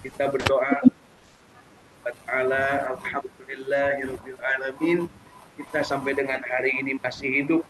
Kita berdoa ta'ala alhamdulillahirabbil alamin. Kita sampai dengan hari ini masih hidup.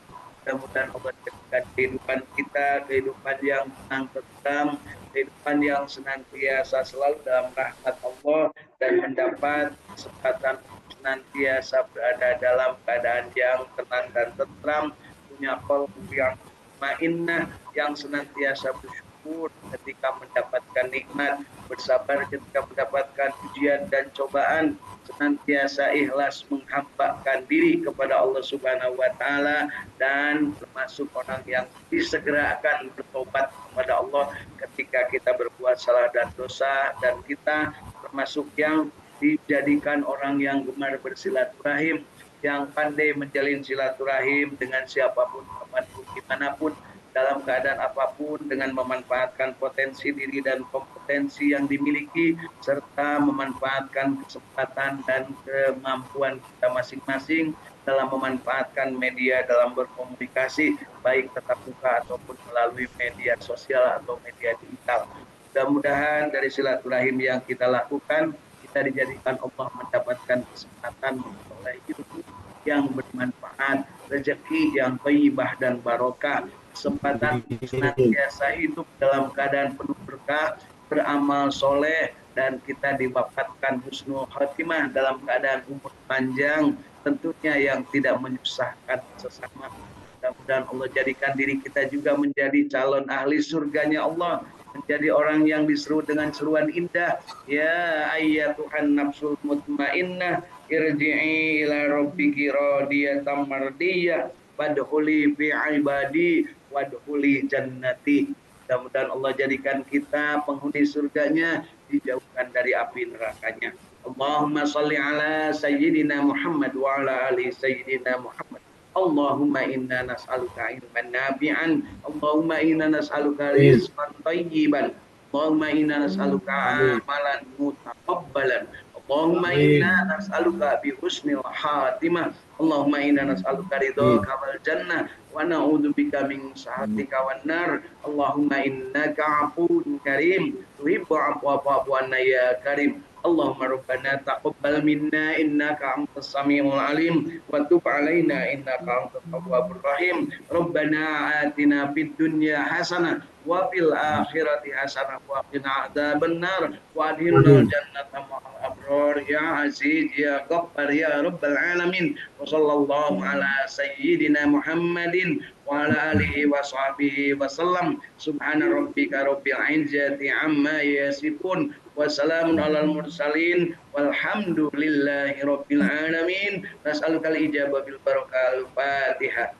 Mudah-mudahan Allah jadikan kehidupan kita kehidupan yang tenang tentram, kehidupan yang senantiasa selalu dalam rahmat Allah dan mendapat kesempatan senantiasa berada dalam keadaan yang tenang dan tentram, punya qalbu yang mainah, yang senantiasa bersyukur ketika mendapatkan nikmat, bersabar ketika mendapatkan ujian dan cobaan, senantiasa ikhlas menghambakan diri kepada Allah Subhanahu wa taala, dan termasuk orang yang disegerakan bertobat kepada Allah ketika kita berbuat salah dan dosa, dan kita termasuk yang dijadikan orang yang gemar bersilaturahim, yang pandai menjalin silaturahim dengan siapapun, kapanpun, dimanapun, dalam keadaan apapun, dengan memanfaatkan potensi diri dan kompetensi yang dimiliki, serta memanfaatkan kesempatan dan kemampuan kita masing-masing dalam memanfaatkan media dalam berkomunikasi, baik tatap muka ataupun melalui media sosial atau media digital. Mudah-mudahan dari silaturahim yang kita lakukan, kita dijadikan Allah mendapatkan kesempatan memperoleh ilmu yang bermanfaat, rezeki yang thayyibah dan barokah, kesempatan senantiasa hidup dalam keadaan penuh berkah, beramal soleh, dan kita diwafatkan husnul khotimah dalam keadaan umur panjang, tentunya yang tidak menyusahkan sesama. Mudah-mudahan Allah jadikan diri kita juga menjadi calon ahli surganya Allah, menjadi orang yang diseru dengan seruan indah, ya ayyatuhan nafsul mutmainnah irji'i ila rabbiki radiyatan mardiyah wadkhuli fi ibadi wadkhuli jannati. Mudah-mudahan Allah jadikan kita penghuni surganya, dijauhkan dari api nerakanya. Allahumma salli ala sayyidina Muhammad wa ala ali sayyidina Muhammad. Allahumma inna nas'aluka ilman nafi'an. Allahumma inna nas'aluka rizqan thayyiban. Allahumma inna nas'aluka amalan mutaqabbalan. Allahumma inna nas'aluka bi husnil khatimah. Allahumma inna nas'aluka ridhaka wal jannah wa na'udzubika min sakhatika wan nar. Allahumma innaka 'afuwwun karim tuhibbu 'afwa fa'fu anna ya karim. Allahumma rabbana taqabbal minna innaka antas samiul alim wa tub alaina innaka antat tawwabur rahim. Rabbana atina fid dunya hasanah wa fil akhirati hasanah wa qina adzabannar wa adkhilna jannata ma'al abrar ya aziz ya ghaffar ya rabbal alamin. Wa sallallahu ala sayyidina Muhammadin wa ala alihi wa sahbihi wa sallam. Subhana rabbika rabbil izzati amma yasifun wa salamun alal mursalin walhamdulillahi rabbil alamin. Nas'alukal ijabah bil barakal Fatihah.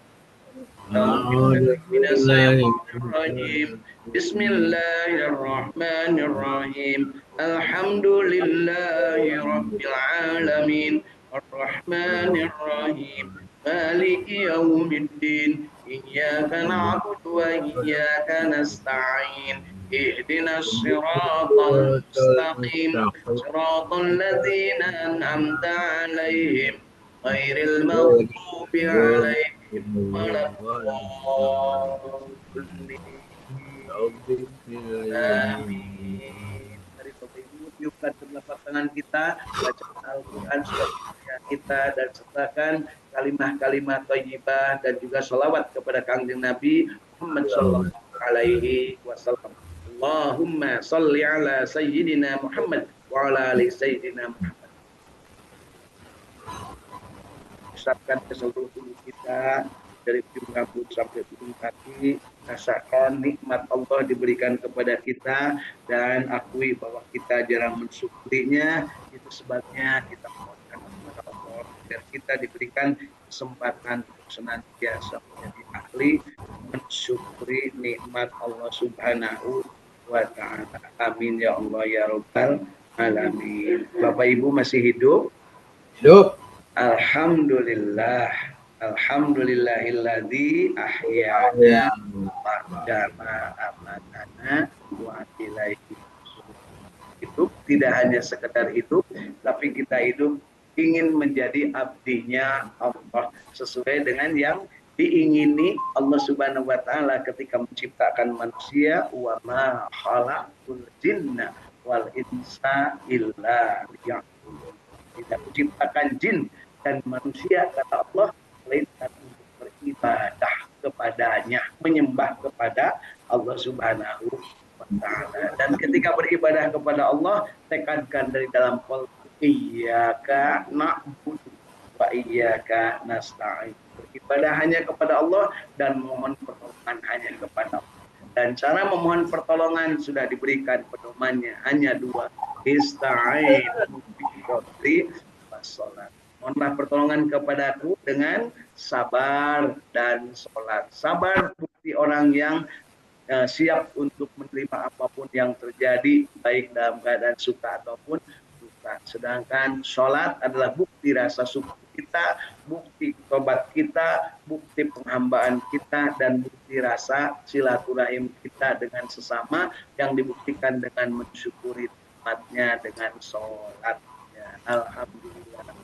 Bismillahirrahmanirrahim. Alhamdulillahi rabbil alamin. Ar-Rahmanir-Rahim. Maliki yaumiddin. Iyyaka na'budu wa iyyaka nasta'in. Ihdinas siratal mustaqim. Siratal ladzina an'amta 'alaihim ghairil maghdubi 'alaihim waladdallin. Amin. Mari Bapak Ibu tiupkan telapak tangan kita, baca Al-Quran surat kita, dan sertakan kalimah-kalimah thayyibah dan juga sholawat kepada Kangjeng Nabi Muhammad sallallahu alaihi wasallam. Allahumma sholli ala sayyidina Muhammad wa ala ali sayyidina Muhammad. Ucapkan ke seluruh tubuh kita, dari ujung rambut sampai ujung kaki, rasakan nikmat Allah diberikan kepada kita, dan akui bahwa kita jarang mensyukurinya. Itu sebabnya kita mohonkan kepada Allah agar kita diberikan kesempatan untuk senantiasa menjadi ahli mensyukuri nikmat Allah Subhanahu wa ta'ala. Amin ya Allah ya Rabbal alamin. Bapak Ibu masih hidup? Hidup. Alhamdulillah. Alhamdulillahilladzi ahyana ba'dama amatana wa ilaihi. Hidup tidak hanya sekedar hidup, tapi kita hidup ingin menjadi abdinya Allah sesuai dengan yang diingini Allah Subhanahu wa taala ketika menciptakan manusia. Wa ma khalaqul jinna wal insa illa liya'budun. Tidak menciptakan jin dan manusia, kata Allah, melainkan untuk beribadah kepadanya, menyembah kepada Allah Subhanahu wa Ta'ala. Dan ketika beribadah kepada Allah, tekankan dari dalam qalbu, iyyaka na'budu wa iyyaka nasta'in. Beribadah hanya kepada Allah dan mohon pertolongan hanya kepada Allah. Dan cara memohon pertolongan sudah diberikan pedomannya, hanya dua. Ista'inu biqadri wassalat. Mohonlah pertolongan kepadaku dengan sabar dan sholat. Sabar bukti orang yang siap untuk menerima apapun yang terjadi, baik dalam keadaan suka ataupun duka. Sedangkan sholat adalah bukti rasa syukur kita, bukti tobat kita, bukti penghambaan kita, dan bukti rasa silaturahim kita dengan sesama yang dibuktikan dengan mensyukuri nikmatnya dengan sholat. Ya, alhamdulillah.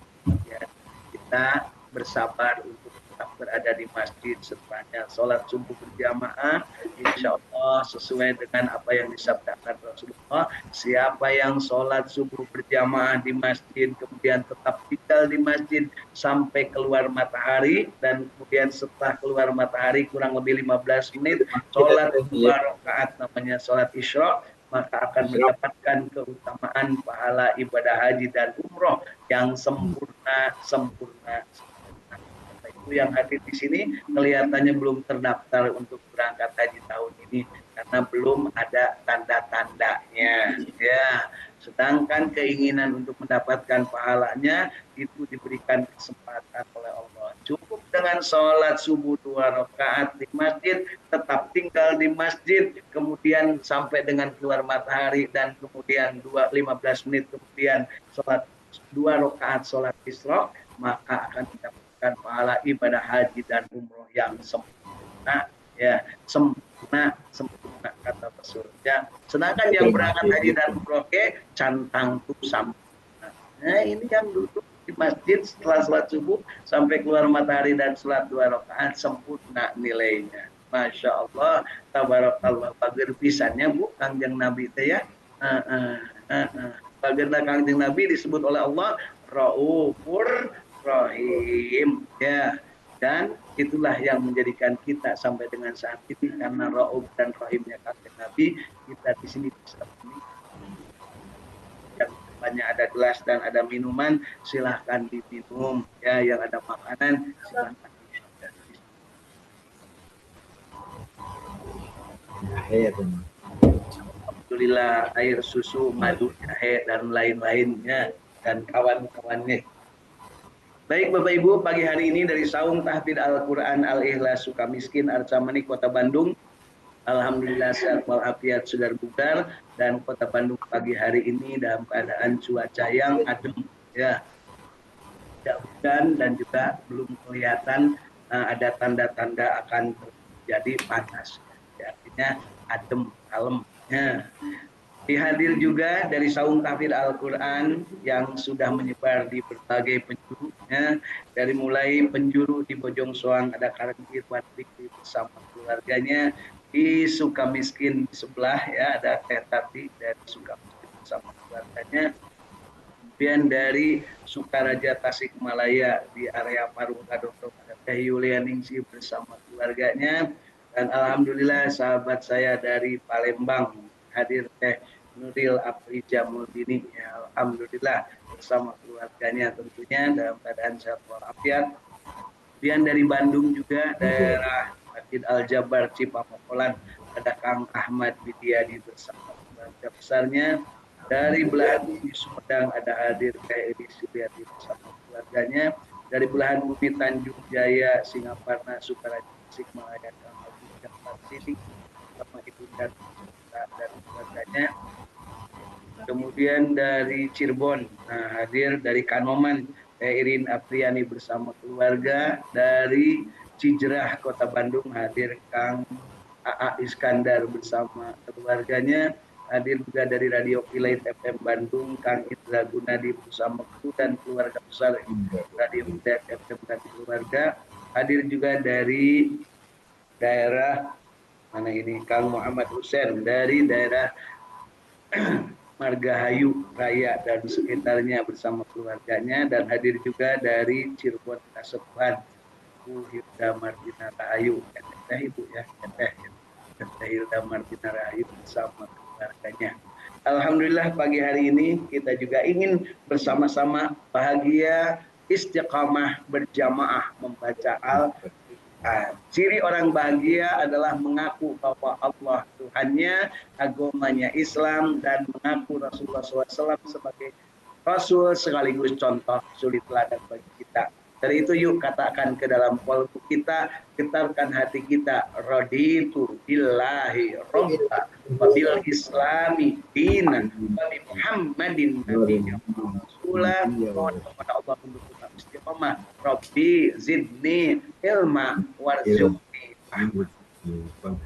Ya, kita bersabar untuk tetap berada di masjid setelahnya sholat subuh berjamaah, insya Allah sesuai dengan apa yang disabdakan Rasulullah. Siapa yang sholat subuh berjamaah di masjid kemudian tetap tinggal di masjid sampai keluar matahari, dan kemudian setelah keluar matahari kurang lebih 15 menit sholat 2 rakaat namanya sholat isyraq, maka akan mendapatkan keutamaan pahala ibadah haji dan umroh yang sempurna. Itu yang hadir di sini kelihatannya belum terdaftar untuk berangkat haji tahun ini karena belum ada tanda-tandanya. Ya, sedangkan keinginan untuk mendapatkan pahalanya itu diberikan kesempatan oleh Allah. Cukup dengan sholat subuh 2 rakaat di masjid, tetap tinggal di masjid, kemudian sampai dengan keluar matahari, dan kemudian 15 menit kemudian sholat 2 rakaat sholat isra, maka akan mendapatkan pahala ibadah haji dan umroh yang sempurna. Ya, sempurna kata Rasulnya. Sedangkan yang berangkat haji dan umroh ke cantang tuh sempurna. Nah, ini yang duduk di masjid setelah sholat subuh sampai keluar matahari dan sholat 2 rakaat sempurna nilainya. Masya Allah, tabarakallah. Pager pisannya Bu, Kangjeng Nabi itu ya. Pager Kangjeng Nabi disebut oleh Allah Raufur Rahim, ya. Dan itulah yang menjadikan kita sampai dengan saat ini, karena Rauf dan Rahimnya Kanjeng Nabi, kita di sini bisa yang depannya ada gelas dan ada minuman, silahkan diminum, ya. Yang ada makanan silahkan dimakan. Alhamdulillah, air susu, madu, jahe, dan lain-lainnya, dan kawan-kawannya. Baik Bapak Ibu, pagi hari ini dari Saung Tahfidz Al-Quran Al-Ikhlas Sukamiskin Arcamani Kota Bandung, alhamdulillah sehat walafiat sudah bugar, dan Kota Bandung pagi hari ini dalam keadaan cuaca yang adem, ya, tidak hujan dan juga belum kelihatan ada tanda-tanda akan terjadi panas, ya, artinya adem, kalem, ya. Dihadir juga dari Saung Tahfidz Al-Quran yang sudah menyebar di berbagai penjuru, ya. Dari mulai penjuru di Bojong Soang ada Karen Irwan Fikri bersama keluarganya, di Sukamiskin sebelah, ya, ada Teh Tati dari Sukamiskin bersama keluarganya. Kemudian dari Sukaraja Tasikmalaya di area Parung Gadong ada Teh Yulianingsi bersama keluarganya. Dan alhamdulillah sahabat saya dari Palembang hadir Teh Nuril Aprija Muldini, ya, alhamdulillah bersama keluarganya tentunya dalam keadaan sehat walafiat. Kemudian dari Bandung juga daerah Masjid Al-Jabar Cipamokolan ada Kang Ahmad Widiadi bersama keluarga besarnya. Dari belahan Bumi Sumedang ada hadir Teh Edi Suryati bersama keluarganya. Dari belahan Bumi Tanjung Jaya Singaparna Sukaraja Tasikmalaya Kang Abdul Jabbar Sidik sama ibu dan keluarganya. Kemudian dari Cirebon hadir dari Kanoman Teh Irin Apriani bersama keluarga. Dari Cijerah Kota Bandung hadir Kang AA Iskandar bersama keluarganya. Hadir juga dari Radio Kilait FM Bandung Kang Indra Gunadi bersama kru dan keluarga besar Radio Kilait FM dan keluarga. Hadir juga dari daerah mana ini Kang Muhammad Hussein dari daerah Margahayu Raya dan sekitarnya bersama keluarganya, dan hadir juga dari Cirebon Kasepuhan Bu Hilda Martina Rahayu, Teh Ibu ya, Teh Hilda Martina Rahayu bersama keluarganya. Alhamdulillah pagi hari ini kita juga ingin bersama-sama bahagia istiqamah berjamaah membaca Al-Quran. Ciri orang bahagia adalah mengaku bahwa Allah Tuhannya, agamanya Islam, dan mengaku Rasulullah SAW sebagai Rasul sekaligus contoh suri teladan bagi kita. Dari itu yuk katakan ke dalam kolbu kita, getarkan hati kita, raditu billahi robba wa bil islami dinan wa bi Muhammadin nabiyya rasulah. Mohon kepada Allah untuk tetap istiqomah. Rabbi zidni ilma warzuqni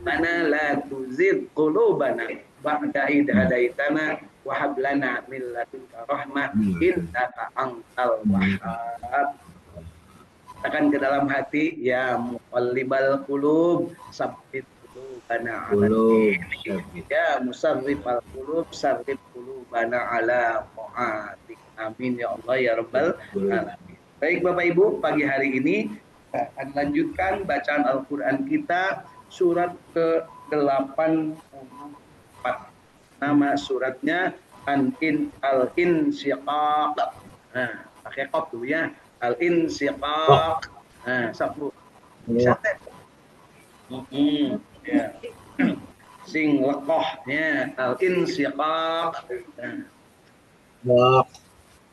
mana la tuzigh qulubana ba'da idh hadaitana wa hab lana min ladunka rahmah innaka antal wahhab. Katakan ke dalam hati, ya muqallibal qulub sabbit qulubana ala dinik, ya musarrifal qulub sarrif qulubana ala ta'atik. Amin ya Allah ya rabbal alamin. Baik Bapak Ibu, pagi hari ini kita akan lanjutkan bacaan Al-Qur'an kita surat ke-84. Nama suratnya Al-Insyiqaq. Nah, pakai qaf dulu ya. Al-Insyiqaq. Nah, sabu. Bisa teh. Ya. Sing lekoh ya. Al-Insyiqaq. Nah.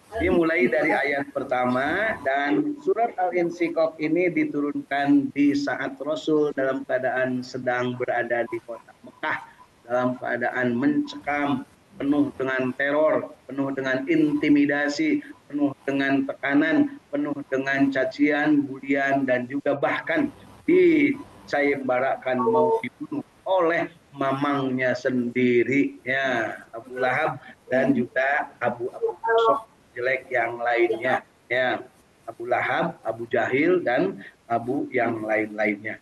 Ini mulai dari ayat pertama, dan surat Al-Insyiqaq ini diturunkan di saat Rasul dalam keadaan sedang berada di kota Mekah, dalam keadaan mencekam, penuh dengan teror, penuh dengan intimidasi, penuh dengan tekanan, penuh dengan cacian, bulian, dan juga bahkan disayembarakan mau dibunuh oleh mamangnya sendiri, ya, Abu Lahab dan juga Abu Sofyan jelek yang lainnya, ya, Abu Lahab, Abu Jahil, dan Abu yang lain-lainnya.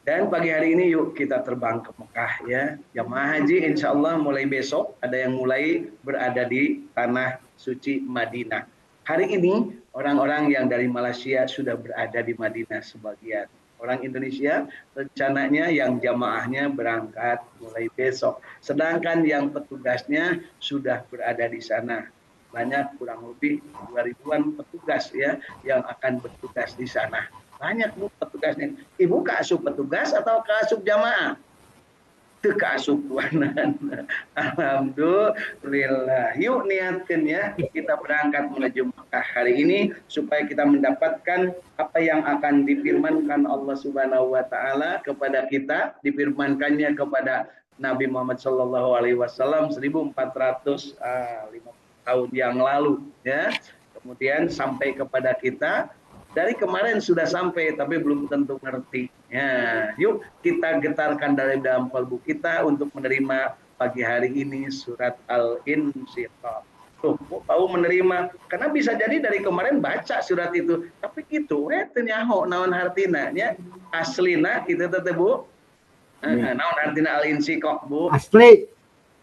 Dan pagi hari ini yuk kita terbang ke Mekah ya. Jamaah haji insya Allah mulai besok ada yang mulai berada di tanah suci Madinah. Hari ini orang-orang yang dari Malaysia sudah berada di Madinah sebagian. Orang Indonesia rencananya yang jamaahnya berangkat mulai besok. Sedangkan yang petugasnya sudah berada di sana. Banyak, kurang lebih 2.000-an petugas ya yang akan bertugas di sana. Banyak Bu petugasnya. Ibu keasup petugas atau keasup jamaah? Itu keasupuanan. Alhamdulillah. Yuk niatkan ya, kita berangkat menuju Mekah hari ini supaya kita mendapatkan apa yang akan difirmankan Allah Subhanahu wa taala kepada kita, difirmankannya kepada Nabi Muhammad SAW 1450 tahun yang lalu ya. Kemudian sampai kepada kita dari kemarin sudah sampai tapi belum tentu ngerti ya. Yuk kita getarkan dari dalam kalbu kita untuk menerima pagi hari ini surat Al-Insyiqaq. Tuh, tahu menerima karena bisa jadi dari kemarin baca surat itu tapi gitu teu nyaho naon hartina nya aslina kitu teh Bu. Naon artina Al-Insyiqaq Bu? Asli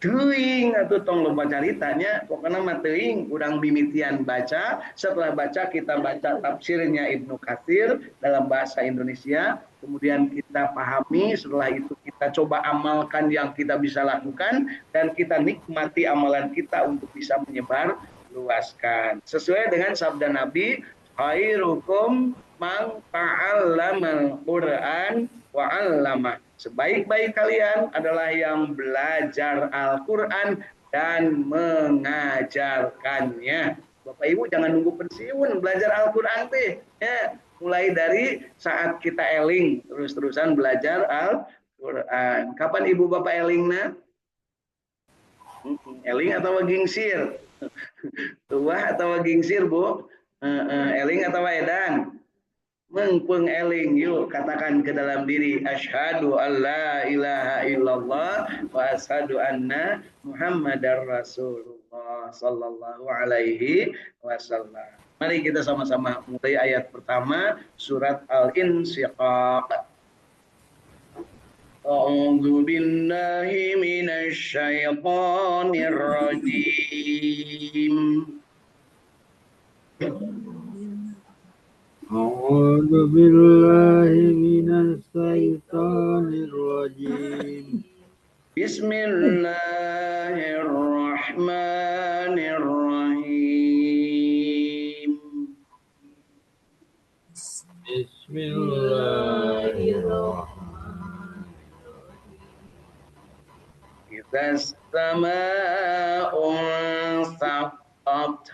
teuing atau tong loba caritanya pokoknya mah teuing urang mimitian baca. Setelah baca kita baca tafsirnya Ibnu Katsir dalam bahasa Indonesia, kemudian kita pahami, setelah itu kita coba amalkan yang kita bisa lakukan dan kita nikmati amalan kita untuk bisa menyebar luaskan sesuai dengan sabda Nabi, khairukum man ta'allamal Qur'an wa 'allama. Sebaik-baik kalian adalah yang belajar Al-Quran dan mengajarkannya. Bapak Ibu jangan nunggu pensiun belajar Al-Quran teh. Ya, mulai dari saat kita eling terus-terusan belajar Al-Quran. Kapan Ibu Bapak elingna? Eling atau gingsir? Tua atau gingsir Bu? Eling atau edan? Mengpeng eling yuk katakan ke dalam diri asyhadu alla ilaha illallah wa asyhadu anna muhammadar rasulullah sallallahu alaihi wasallam. Mari kita sama-sama mulai ayat pertama surat Al-Insyiqaq. أعوذ بالله من الشيطان الرجيم. أعوذ بالله من الشيطان الرجيم. بسم الله الرحمن الرحيم. بسم الله الرحمن إذا السماء انشقت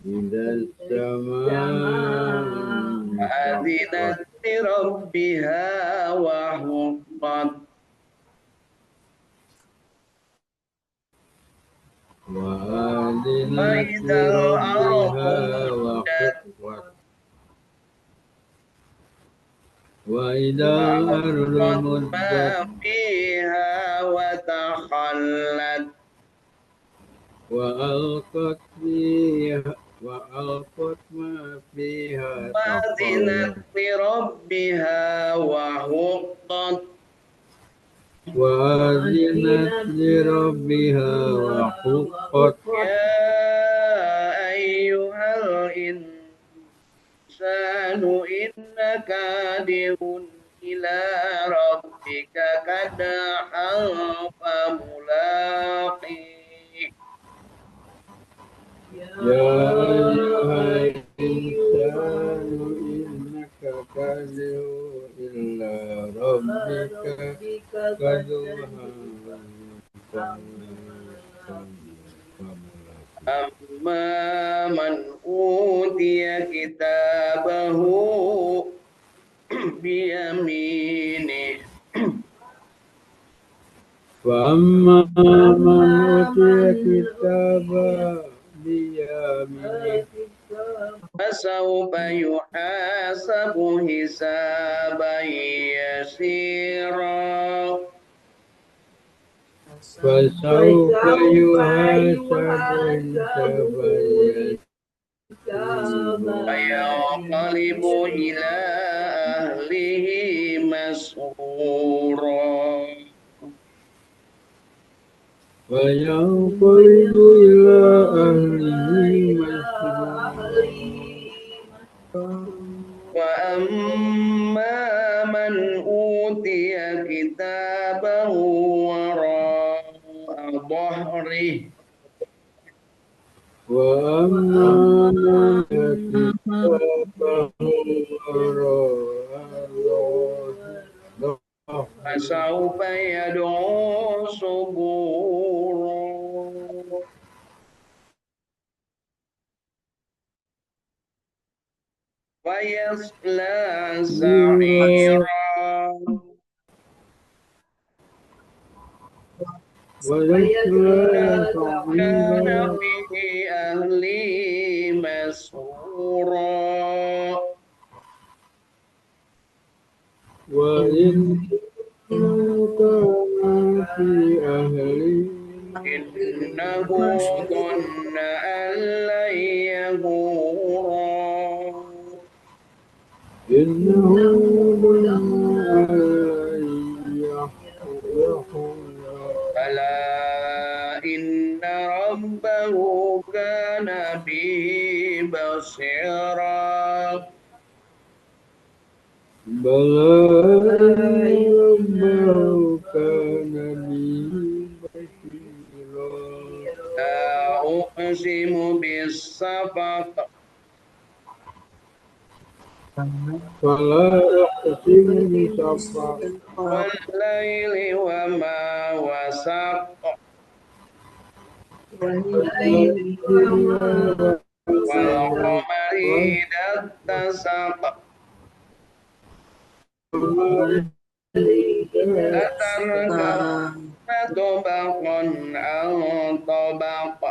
إذا السماء وأذنت انشقت لربها وحقت وأذنت وإذا الأرض لربها مدت وحقت وإذا الأرض وألقت مدت ما فيها وتخلت وألقت ما فيها وأذنت تخلت لربها وحقت وأذنت لربها وحقت يا أيها الإنسان إنك كادح إلى ربك كدحا فملاقيه يا أيها الإنسان إنك كادح إلى ربك كدحا أما من أوتي كتابه بيمينه فأما من أوتي كتابه بيمينه فسوف يحاسب حسابا يسيرا فسوف يحاسب حسابا يسيرا وينقلب إلى أهله مسرورا وينقلب إلى أهله مسرورا وأما من أوتي كتابه وراء ظهره وأما من كتابه وراء ظهره فسوف يدعو صبورا ويصلى سعيرا ويصلى كان سعيرا في أهله مسرورا وإن كان في أهله إنه ظن أن لن يبورا إنه ظن أن يحور بلى إن ربه كان به بصيرا بلى إن ربه كان به بصيرا لا أقسم بالشفق فلا أقسم بالشفق والليل وما وسق والقمر إذا اتسق لتركبن طبقا عن طبق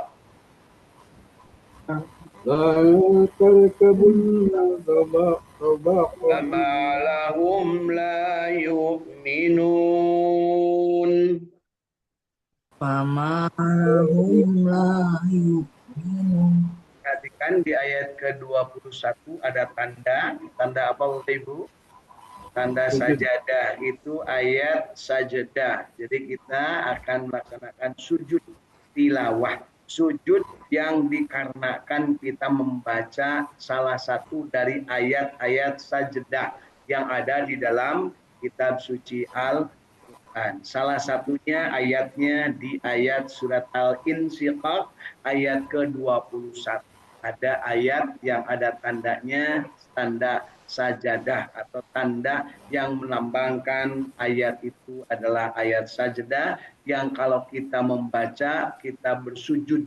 لا تركبن طبقا فما لهم لا يؤمنون Fama lahum la yu'minun. Perhatikan di ayat ke-21 ada tanda apa Bapak Ibu? Tanda sajadah itu ayat sajadah. Jadi kita akan melaksanakan sujud tilawah. Sujud yang dikarenakan kita membaca salah satu dari ayat-ayat sajadah yang ada di dalam kitab suci Al-Quran. Salah satunya ayatnya di ayat surat Al-Insyiqaq ayat ke-21. Ada ayat yang ada tandanya, tanda sajadah atau tanda yang melambangkan ayat itu adalah ayat sajadah yang kalau kita membaca kita bersujud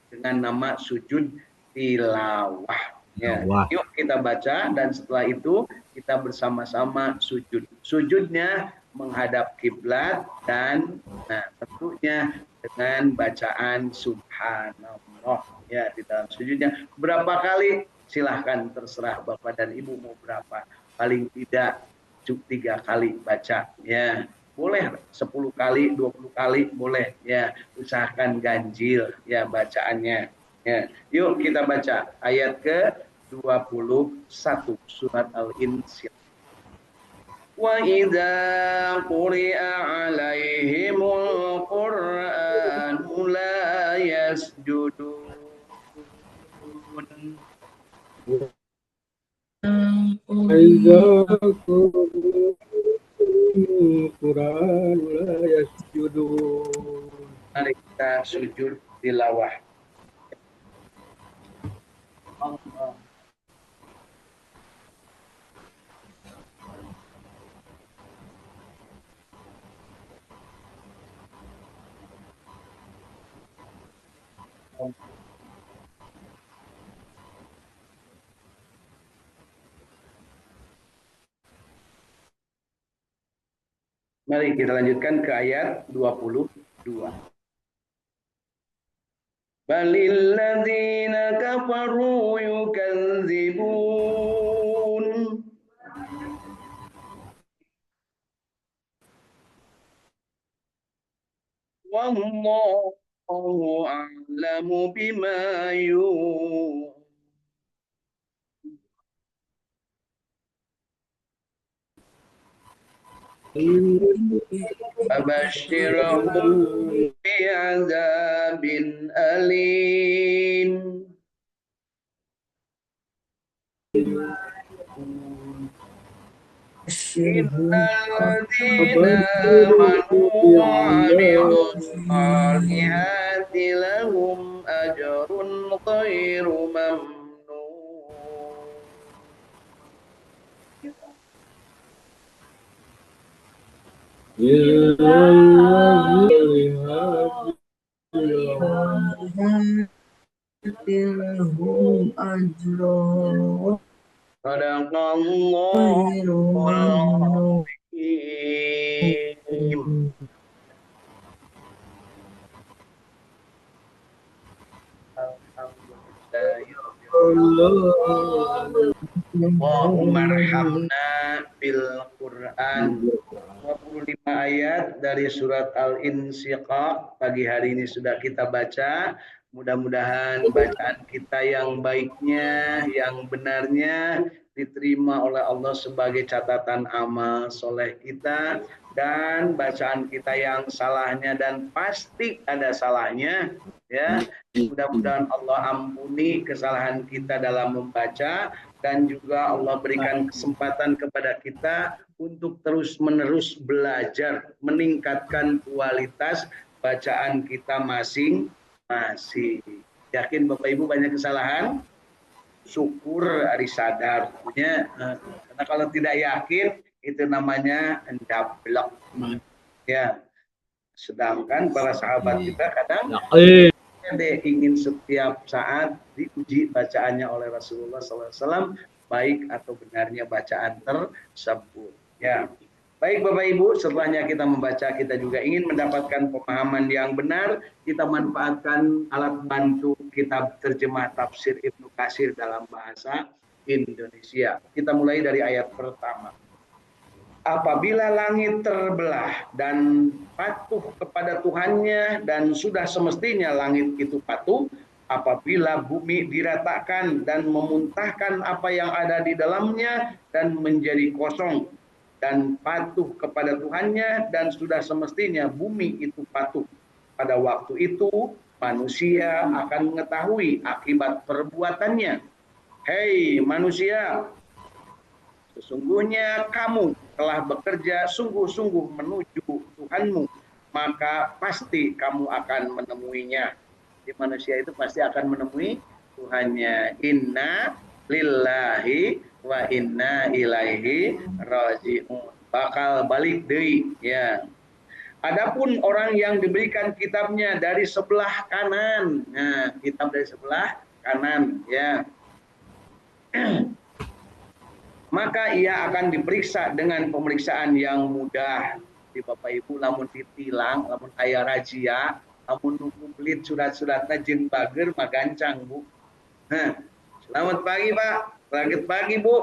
dengan nama sujud tilawah. Ya. Yuk kita baca dan setelah itu kita bersama-sama sujud. Sujudnya menghadap kiblat dan tentunya dengan bacaan subhanallah ya di dalam sujudnya. Berapa kali? Silahkan terserah Bapak dan Ibu mau berapa. Paling tidak 3 kali baca ya. Boleh 10 kali, 20 kali boleh ya. Usahakan ganjil ya bacaannya. Ya. Yuk kita baca ayat ke-21 surat Al-Insyiqaq. وَإِذَا قُرِئَ عَلَيْهِمُ الْقُرْآنُ لَا يَسْجُدُونَ إذا قرئ القرآن لا يسجدون. Mari kita sujud tilawah. Allah. Mari kita lanjutkan ke ayat 22. Balil ladzina kafaru yukadzibun. Wallahu a'lamu bima yu'un. Fabashshirhum bi'adzabin alim. Innalladzina amanu wa 'amilus shalihati lahum ajrun ghairu mamnun. لهم أجر Sadaqallahul azim. Allahumma arhamna bil Quran. 25 ayat dari surat Al-Insyiqaq pagi hari ini sudah kita baca. Mudah-mudahan bacaan kita yang baiknya, yang benarnya diterima oleh Allah sebagai catatan amal soleh kita, dan bacaan kita yang salahnya dan pasti ada salahnya ya. Mudah-mudahan Allah ampuni kesalahan kita dalam membaca dan juga Allah berikan kesempatan kepada kita untuk terus-menerus belajar, meningkatkan kualitas bacaan kita masing-masing. Yakin Bapak Ibu banyak kesalahan? Syukur hari sadar. Karena kalau tidak yakin, itu namanya endablek. Ya. Sedangkan para sahabat kita kadang ingin setiap saat diuji bacaannya oleh Rasulullah SAW, baik atau benarnya bacaan tersebut. Ya, baik Bapak Ibu, setelahnya kita membaca, kita juga ingin mendapatkan pemahaman yang benar. Kita manfaatkan alat bantu kitab terjemah tafsir Ibnu Katsir dalam bahasa Indonesia. Kita mulai dari ayat pertama. Apabila langit terbelah dan patuh kepada Tuhannya, dan sudah semestinya langit itu patuh, apabila bumi diratakan dan memuntahkan apa yang ada di dalamnya dan menjadi kosong, dan patuh kepada Tuhannya, dan sudah semestinya bumi itu patuh. Pada waktu itu manusia akan mengetahui akibat perbuatannya. Hei manusia, sesungguhnya kamu telah bekerja sungguh-sungguh menuju Tuhanmu, maka pasti kamu akan menemuinya. Di manusia itu pasti akan menemui Tuhannya. Inna lillahi wa inna ilaihi raji'un. Bakal balik deui ya. Adapun orang yang diberikan kitabnya dari sebelah kanan. Nah, kitab dari sebelah kanan ya. Maka ia akan diperiksa dengan pemeriksaan yang mudah. Di Bapak Ibu lamun ditilang, lamun aya razia, lamun kumplit surat-suratna jeung bager magancang, Bu. Nah, selamat pagi, Pak. Selamat pagi, Bu.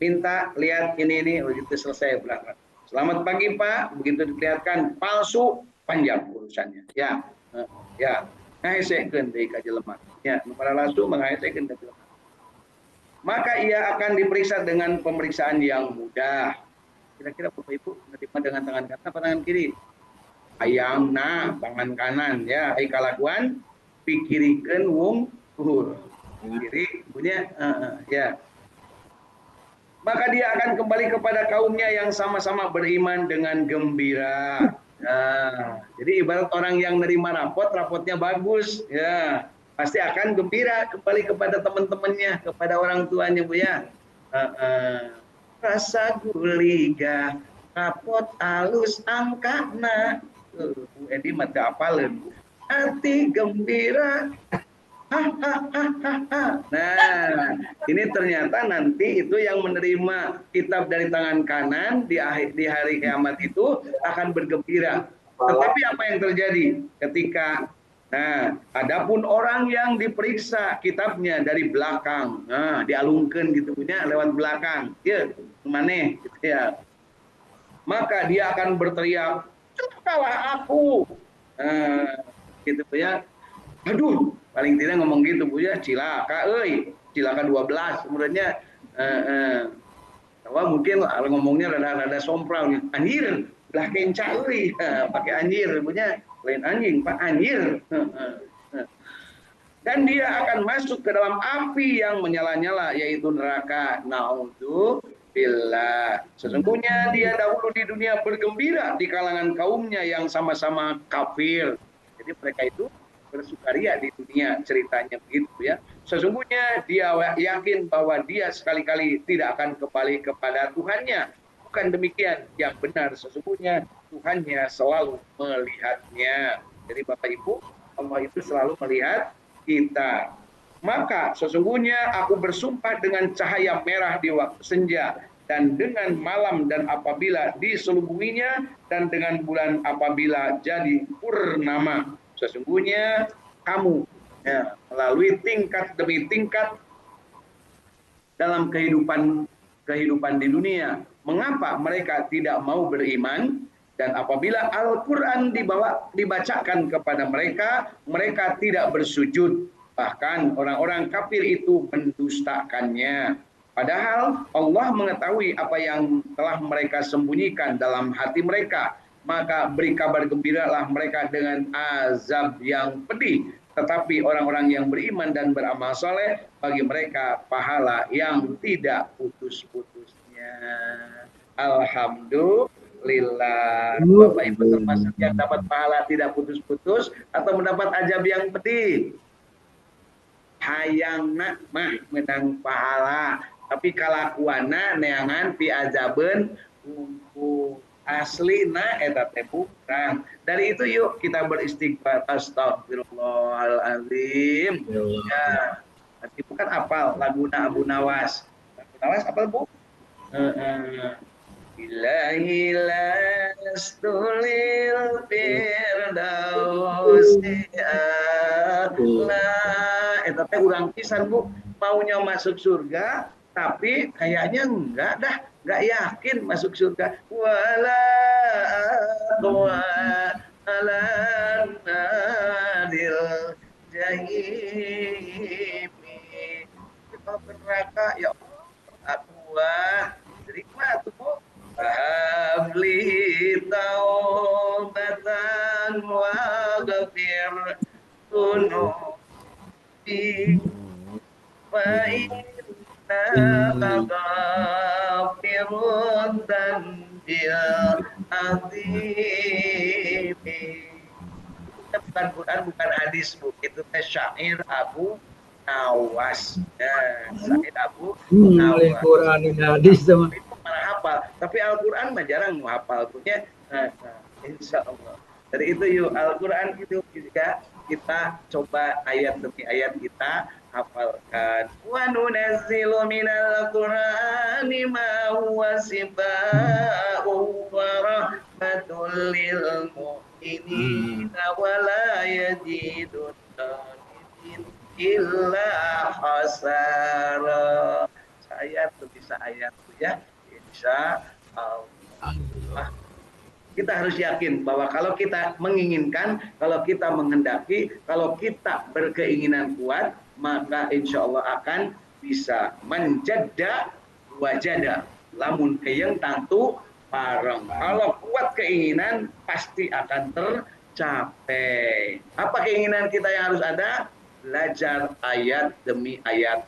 Minta lihat ini begitu selesai berangkat. Selamat pagi, Pak. Begitu diperlihatkan palsu, panjang urusannya. Ya. Ya. Ngahesekeun deui ka jelema. Ya, nu langsung menghaesekeun ka jelema. Maka ia akan diperiksa dengan pemeriksaan yang mudah. Kira-kira Bapak Ibu menerima dengan tangan kanan atau tangan kiri? Ayamna tangan kanan ya. Ai kalakuan pikirikeun wungkul. Kiri punya ya. Maka dia akan kembali kepada kaumnya yang sama-sama beriman dengan gembira. Nah, jadi ibarat orang yang nerima rapotnya bagus ya. Pasti akan gembira kembali kepada teman-temannya, kepada orang tuanya, Bu ya. Rasa guliga, rapot alus angkana. Bu Edi mata apaleun. Hati gembira. Nah, ini ternyata nanti itu yang menerima kitab dari tangan kanan di hari kiamat itu akan bergembira. Tetapi apa yang terjadi ketika adapun orang yang diperiksa kitabnya dari belakang, dialungkan gitu punya lewat belakang, ya, kemana gitu ya. Maka dia akan berteriak, celakalah aku, gitu ya. Aduh, paling tidak ngomong gitu Bu ya, cilaka, cilaka 12, kemudiannya, mungkin ngomongnya rada sompral, anjir, lah kenca pakai anjir, punya lain anjing, Pak anjir. Dan dia akan masuk ke dalam api yang menyala-nyala, yaitu neraka. Naudzubillah. Sesungguhnya dia dahulu di dunia bergembira di kalangan kaumnya yang sama-sama kafir. Jadi mereka itu bersukaria di dunia, ceritanya begitu ya. Sesungguhnya dia yakin bahwa dia sekali-kali tidak akan kembali kepada Tuhannya. Bukan demikian, yang benar sesungguhnya Tuhannya selalu melihatnya. Jadi Bapak Ibu, Allah itu selalu melihat kita. Maka sesungguhnya aku bersumpah dengan cahaya merah di waktu senja, dan dengan malam dan apabila diselubunginya, dan dengan bulan apabila jadi purnama. Sesungguhnya kamu ya, melalui tingkat demi tingkat dalam kehidupan di dunia. Mengapa mereka tidak mau beriman? Dan apabila Al-Quran dibacakan kepada mereka, mereka tidak bersujud. Bahkan orang-orang kafir itu mendustakannya. Padahal Allah mengetahui apa yang telah mereka sembunyikan dalam hati mereka. Maka beri kabar gembiralah mereka dengan azab yang pedih. Tetapi orang-orang yang beriman dan beramal soleh, bagi mereka pahala yang tidak putus-putusnya. Alhamdulillah. Bapak Ibu termasuk yang dapat pahala tidak putus-putus atau mendapat azab yang pedih? Hayangna mah menang pahala, tapi kalakuana neangan pi azaben aslina eta teh bukan. Dari itu yuk kita beristighfar, astagfirullahalazim. Ya, tapi bukan apal laguna Abu Nawas. Abu Nawas apal Bu? Ilahi lastulil firdausi a'la. Eta teh urang pisan Bu, maunya masuk surga tapi kayaknya enggak yakin masuk surga. Wala aqwa ala nadil jahimi. Kalau neraka ya Allah, aqwa. Terima tuh Bu. Habli taubatan wa ghafir dunubi fa innaka ghafirun dzambil azimi. Bukan Quran, bukan hadis, Bu. Itu syair Abu Nawas. Ya, syair Abu Lain Nawas. Quran ini hadis sama. Itu mana hafal, tapi Al-Quran mah jarang menghafal. Insya Allah. Dari itu yuk, Al-Quran itu juga kita coba ayat demi ayat kita hafalkan. Wa nunazzilu minal Qur'ani ma huwa shifaa'un wa rahmatul lil mu'minina wa la yazidud dzalimin illa khasara. Ayat tuh bisa ayat tuh ya, insya Allah. Kita harus yakin bahwa kalau kita menginginkan, kalau kita menghendaki, kalau kita berkeinginan kuat, maka insya Allah akan bisa menjada wajada. Lamun keyeng tantu pareng. Kalau kuat keinginan, pasti akan tercapai. Apa keinginan kita yang harus ada? Belajar ayat demi ayat